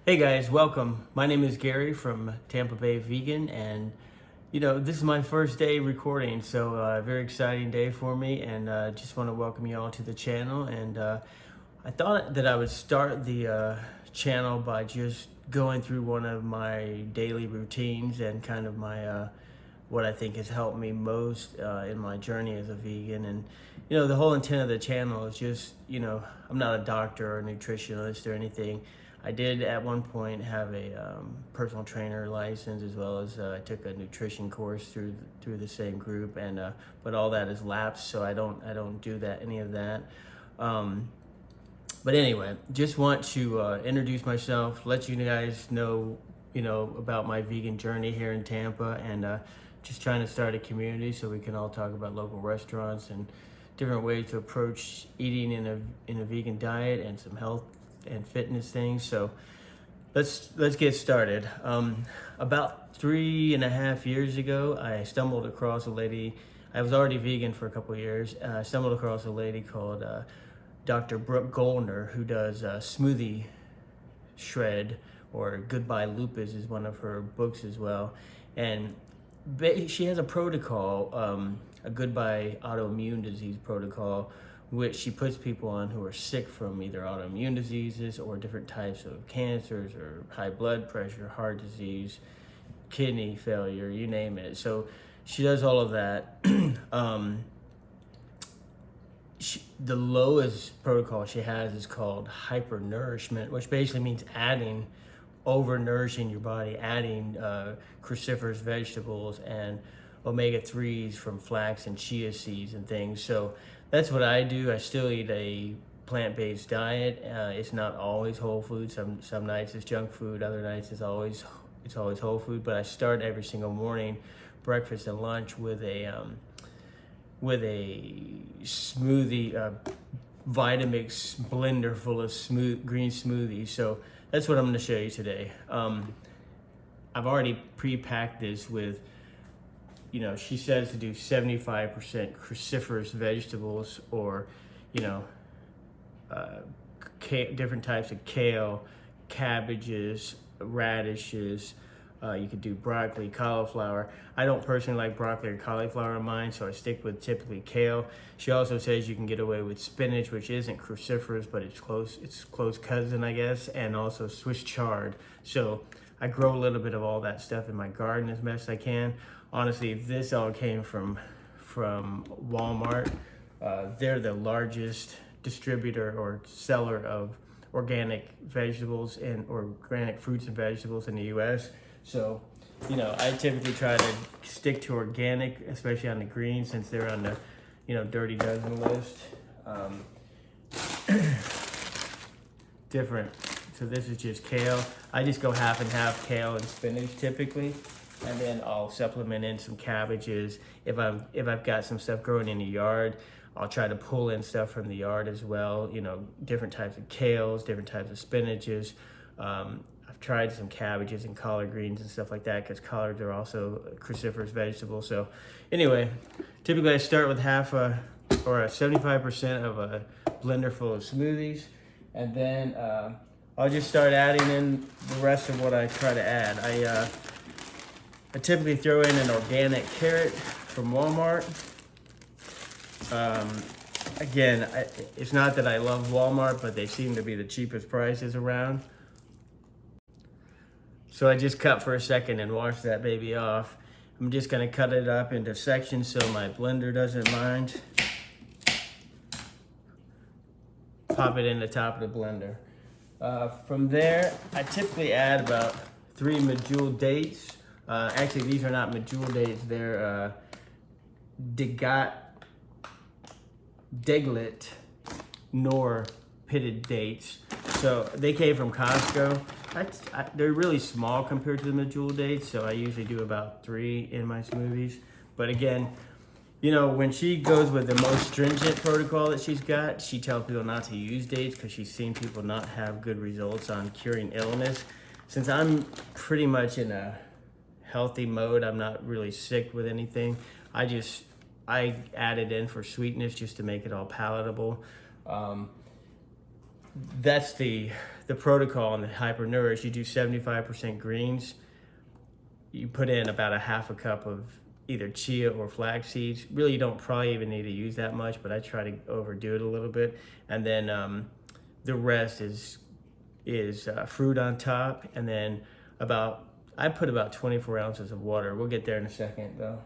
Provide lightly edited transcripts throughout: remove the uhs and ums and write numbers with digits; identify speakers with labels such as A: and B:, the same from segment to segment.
A: Hey guys, welcome. My name is Gary from Tampa Bay Vegan, and this is my first day recording, so very exciting day for me, and just want to welcome you all to the channel. And I thought that I would start the channel by just going through one of my daily routines and kind of my what I think has helped me most in my journey as a vegan. And the whole intent of the channel is just, I'm not a doctor or a nutritionist or anything. I did at one point have a personal trainer license, as well as I took a nutrition course through the same group, and but all that is lapsed, so I don't do any of that. But anyway, just want to introduce myself, let you guys know about my vegan journey here in Tampa, and just trying to start a community so we can all talk about local restaurants and different ways to approach eating in a vegan diet and some health and fitness things. So let's get started. About 3.5 years ago, I stumbled across a lady. I was already vegan for a couple of years. I stumbled across a lady called Dr. Goldner, who does Smoothie Shred, or Goodbye Lupus is one of her books as well. And she has a protocol, a Goodbye Autoimmune Disease protocol, which she puts people on who are sick from either autoimmune diseases or different types of cancers or high blood pressure, heart disease, kidney failure, you name it. So she does all of that. The lowest protocol she has is called hypernourishment, which basically means overnourishing your body, adding cruciferous vegetables and omega-3s from flax and chia seeds and things. So that's what I do. I still eat a plant-based diet. It's not always whole food. Some nights it's junk food. Other nights it's always whole food. But I start every single morning, breakfast and lunch, with a smoothie, Vitamix blender full of green smoothies. So that's what I'm going to show you today. I've already pre-packed this with, she says to do 75% cruciferous vegetables, or, different types of kale, cabbages, radishes. You could do broccoli, cauliflower. I don't personally like broccoli or cauliflower in mine, so I stick with typically kale. She also says you can get away with spinach, which isn't cruciferous, but it's close cousin, I guess, and also Swiss chard. So I grow a little bit of all that stuff in my garden as best I can. Honestly, this all came from Walmart. They're the largest distributor or seller of organic vegetables and organic fruits and vegetables in the U.S. So, I typically try to stick to organic, especially on the greens, since they're on the, dirty dozen list. Different. So this is just kale. I just go half and half kale and spinach typically, and then I'll supplement in some cabbages. If I've got some stuff growing in the yard, I'll try to pull in stuff from the yard as well. Different types of kales, different types of spinaches. I've tried some cabbages and collard greens and stuff like that, because collards are also cruciferous vegetables. So anyway, typically I start with 75% of a blender full of smoothies, and then I'll just start adding in the rest of what I try to add. I typically throw in an organic carrot from Walmart. Again, it's not that I love Walmart, but they seem to be the cheapest prices around. So I just cut for a second and wash that baby off. I'm just gonna cut it up into sections so my blender doesn't mind. Pop it in the top of the blender. From there, I typically add about 3 medjool dates. Actually, these are not medjool dates. They're Deglet nor pitted dates. So they came from Costco. They're really small compared to the medjool dates, so I usually do about 3 in my smoothies. But again, when she goes with the most stringent protocol that she's got, she tells people not to use dates because she's seen people not have good results on curing illness. Since I'm pretty much in a healthy mode, I'm not really sick with anything, I add it in for sweetness just to make it all palatable. that's the protocol in the Hyper Nourish. You do 75% greens. You put in about a half a cup of either chia or flax seeds. Really, you don't probably even need to use that much, but I try to overdo it a little bit. And then the rest is fruit on top, and then I put about 24 ounces of water. We'll get there in a second, though.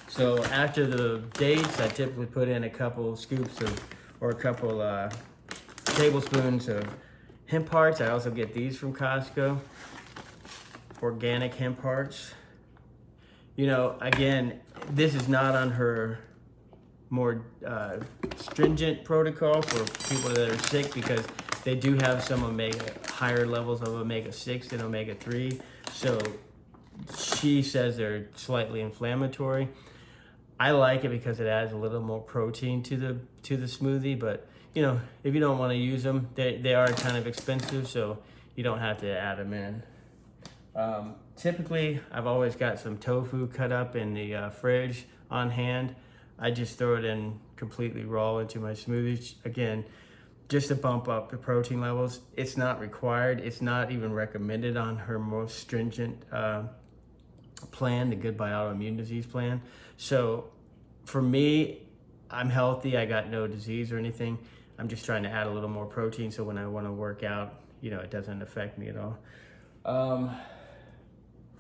A: So after the dates, I typically put in a couple scoops or a couple tablespoons of hemp hearts. I also get these from Costco, organic hemp hearts. You know, again, this is not on her more stringent protocol for people that are sick, because they do have some higher levels of omega-6 than omega-3. So she says they're slightly inflammatory. I like it because it adds a little more protein to the smoothie, but you know, if you don't want to use them, they are kind of expensive, so you don't have to add them in. Typically, I've always got some tofu cut up in the fridge on hand. I just throw it in completely raw into my smoothies. Again, just to bump up the protein levels. It's not required. It's not even recommended on her most stringent plan, the Goodbye Autoimmune Disease plan. So for me, I'm healthy. I got no disease or anything. I'm just trying to add a little more protein, so when I want to work out, you know, it doesn't affect me at all.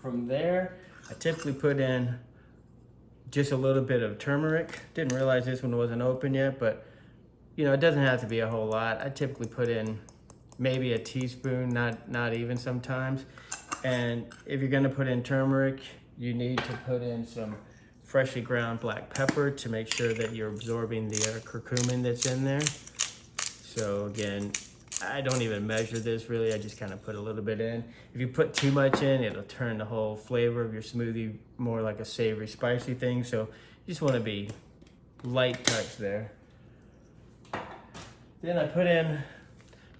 A: From there, I typically put in just a little bit of turmeric. Didn't realize this one wasn't open yet, but you know, it doesn't have to be a whole lot. I typically put in maybe a teaspoon, not even sometimes. And if you're gonna put in turmeric, you need to put in some freshly ground black pepper to make sure that you're absorbing the curcumin that's in there. So again, I don't even measure this really, I just kind of put a little bit in. If you put too much in, it'll turn the whole flavor of your smoothie more like a savory, spicy thing. So you just wanna be light touch there. Then I put in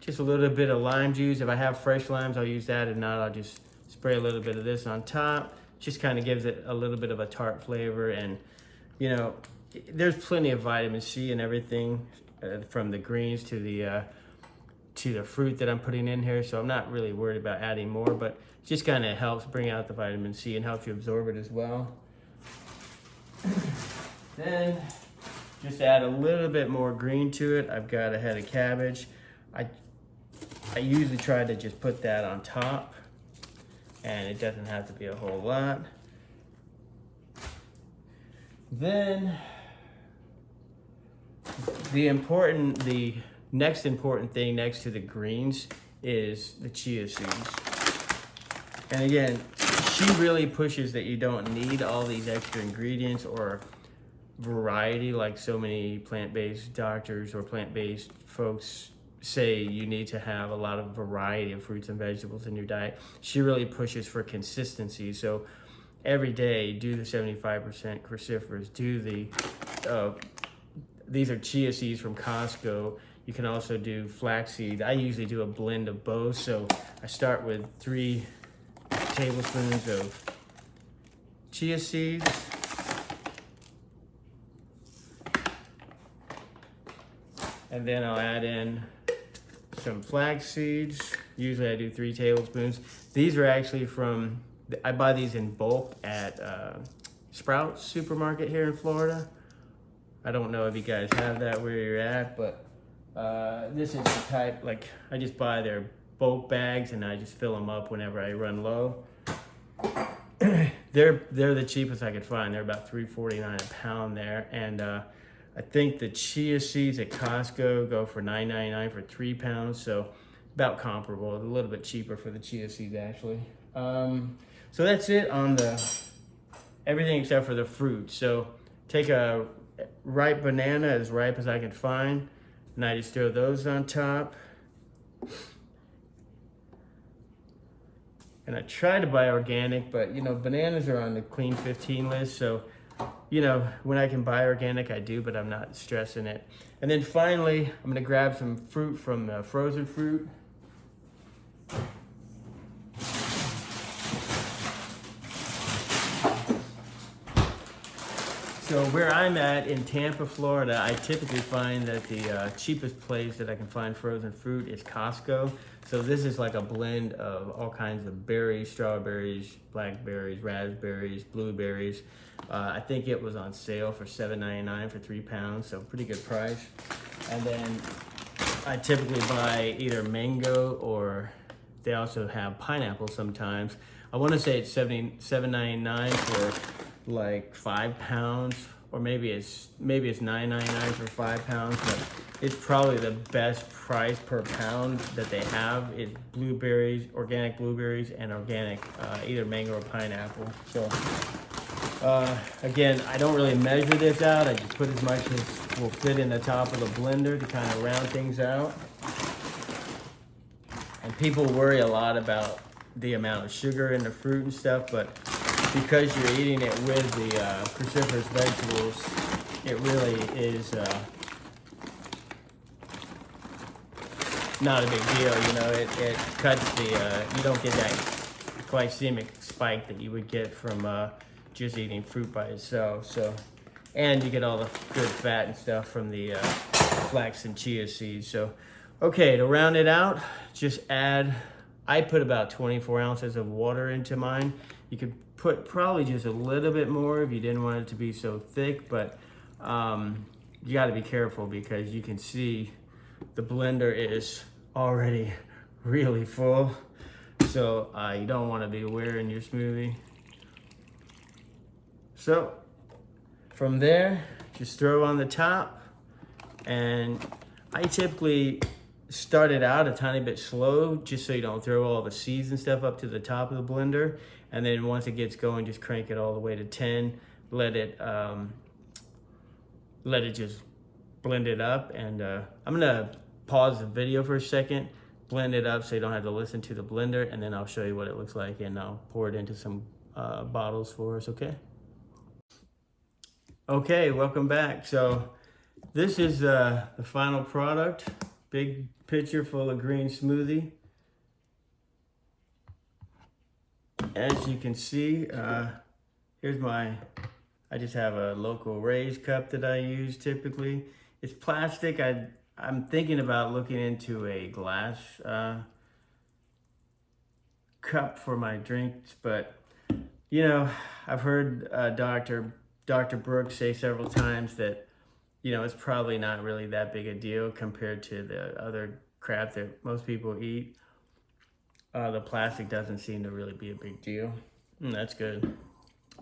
A: just a little bit of lime juice. If I have fresh limes, I'll use that. If not, I'll just spray a little bit of this on top. Just kind of gives it a little bit of a tart flavor. And you know, there's plenty of vitamin C and everything from the greens to the fruit that I'm putting in here. So I'm not really worried about adding more, but it just kind of helps bring out the vitamin C and helps you absorb it as well. Then just add a little bit more green to it. I've got a head of cabbage. I usually try to just put that on top, and it doesn't have to be a whole lot. Then the next important thing next to the greens is the chia seeds. And again, she really pushes that you don't need all these extra ingredients or variety like so many plant-based doctors or plant-based folks say you need to have a lot of variety of fruits and vegetables in your diet. She really pushes for consistency. So every day, do the 75% cruciferous, do the, these are chia seeds from Costco. You can also do flaxseed. I usually do a blend of both. So I start with 3 tablespoons of chia seeds. And then I'll add in some flax seeds. Usually I do 3 tablespoons. These are actually I buy these in bulk at Sprouts supermarket here in Florida. I don't know if you guys have that where you're at, but this is the type, like I just buy their bulk bags and I just fill them up whenever I run low. They're the cheapest I could find. They're about $3.49 a pound there. And I think the chia seeds at Costco go for $9.99 for 3 pounds, so about comparable. A little bit cheaper for the chia seeds actually. So that's it on everything except for the fruit. So take a ripe banana, as ripe as I can find, and I just throw those on top. And I try to buy organic, but you know, bananas are on the Clean 15 list, so you know, when I can buy organic, I do, but I'm not stressing it. And then finally, I'm gonna grab some fruit from frozen fruit. So where I'm at in Tampa, Florida, I typically find that the cheapest place that I can find frozen fruit is Costco. So this is like a blend of all kinds of berries, strawberries, blackberries, raspberries, blueberries. I think it was on sale for $7.99 for 3 pounds, so pretty good price. And then I typically buy either mango, or they also have pineapple sometimes. I want to say it's $7.99 for like 5 pounds, or maybe it's $9.99 for 5 pounds, but it's probably the best price per pound that they have. It's blueberries, organic blueberries, and organic either mango or pineapple. So again, I don't really measure this out. I just put as much as will fit in the top of the blender to kind of round things out. And people worry a lot about the amount of sugar in the fruit and stuff, but because you're eating it with the cruciferous vegetables, it really is not a big deal. You know, it cuts the, you don't get that glycemic spike that you would get from just eating fruit by itself. So, and you get all the good fat and stuff from the flax and chia seeds. So, okay, to round it out, just add, I put about 24 ounces of water into mine. You could put probably just a little bit more if you didn't want it to be so thick, but you got to be careful because you can see the blender is already really full. So you don't want to be wearing your smoothie. So from there, just throw on the top, and I typically start it out a tiny bit slow just so you don't throw all the seeds and stuff up to the top of the blender. And then once it gets going, just crank it all the way to 10. Let it just blend it up. And I'm gonna pause the video for a second, blend it up so you don't have to listen to the blender, and then I'll show you what it looks like, and I'll pour it into some bottles for us, okay? Okay, welcome back. So this is the final product. Big pitcher full of green smoothie. As you can see, here's I just have a local raised cup that I use typically. It's plastic. I'm thinking about looking into a glass cup for my drinks, but you know, I've heard Dr. Brooks say several times that, you know, it's probably not really that big a deal compared to the other crap that most people eat. The plastic doesn't seem to really be a big deal. That's good.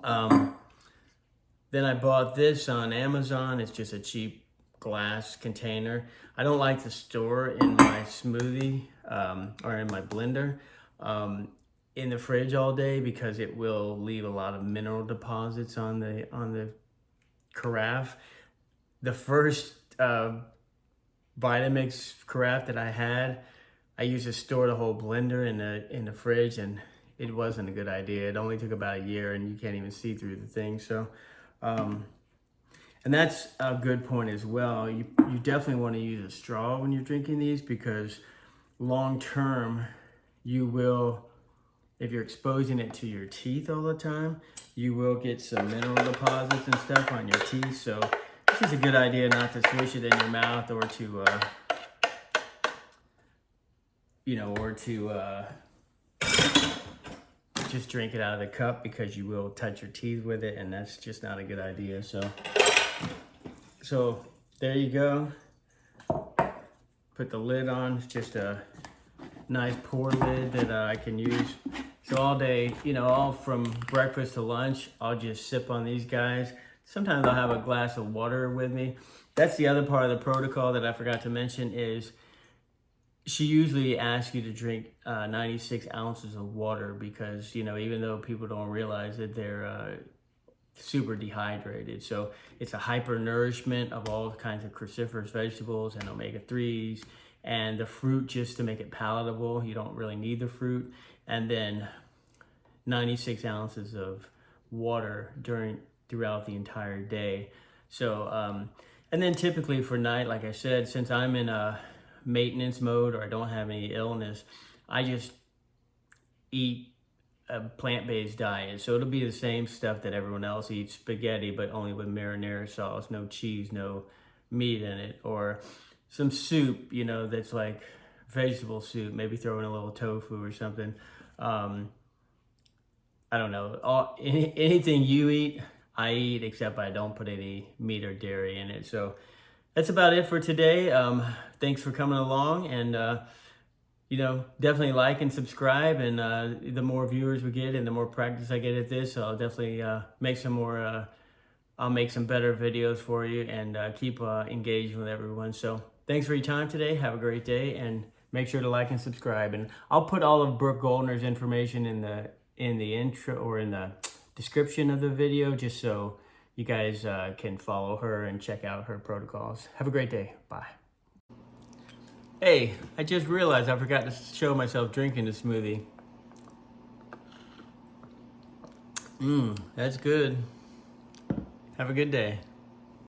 A: Then I bought this on Amazon. It's just a cheap glass container. I don't like to store in my smoothie or in my blender in the fridge all day because it will leave a lot of mineral deposits on the carafe. The first Vitamix carafe that I had, I used to store the whole blender in the fridge, and it wasn't a good idea. It only took about a year, and you can't even see through the thing. So, and that's a good point as well. You definitely want to use a straw when you're drinking these, because long term, you will, if you're exposing it to your teeth all the time, you will get some mineral deposits and stuff on your teeth. So this is a good idea not to swish it in your mouth, or to just drink it out of the cup, because you will touch your teeth with it, and that's just not a good idea. So there you go. Put the lid on. It's just a nice pour lid that I can use. So all day, you know, all from breakfast to lunch, I'll just sip on these guys. Sometimes I'll have a glass of water with me. That's the other part of the protocol that I forgot to mention, is she usually asks you to drink 96 ounces of water, because, you know, even though people don't realize it, they're super dehydrated. So it's a hyper nourishment of all kinds of cruciferous vegetables and omega-3s, and the fruit just to make it palatable. You don't really need the fruit. And then 96 ounces of water throughout the entire day. So, and then typically for night, like I said, since I'm in a maintenance mode or I don't have any illness, I just eat a plant-based diet. So it'll be the same stuff that everyone else eats, spaghetti, but only with marinara sauce, no cheese, no meat in it, or some soup, you know, that's like vegetable soup, maybe throw in a little tofu or something. I don't know, anything you eat, I eat, except I don't put any meat or dairy in it. So that's about it for today. Thanks for coming along, and you know, definitely like and subscribe. And the more viewers we get and the more practice I get at this, I'll definitely make some more, I'll make some better videos for you, and keep engaging with everyone. So thanks for your time today. Have a great day, and make sure to like and subscribe. And I'll put all of Brooke Goldner's information in the intro or in the description of the video, just so you guys can follow her and check out her protocols. Have a great day. Bye. Hey, I just realized I forgot to show myself drinking the smoothie. That's good. Have a good day.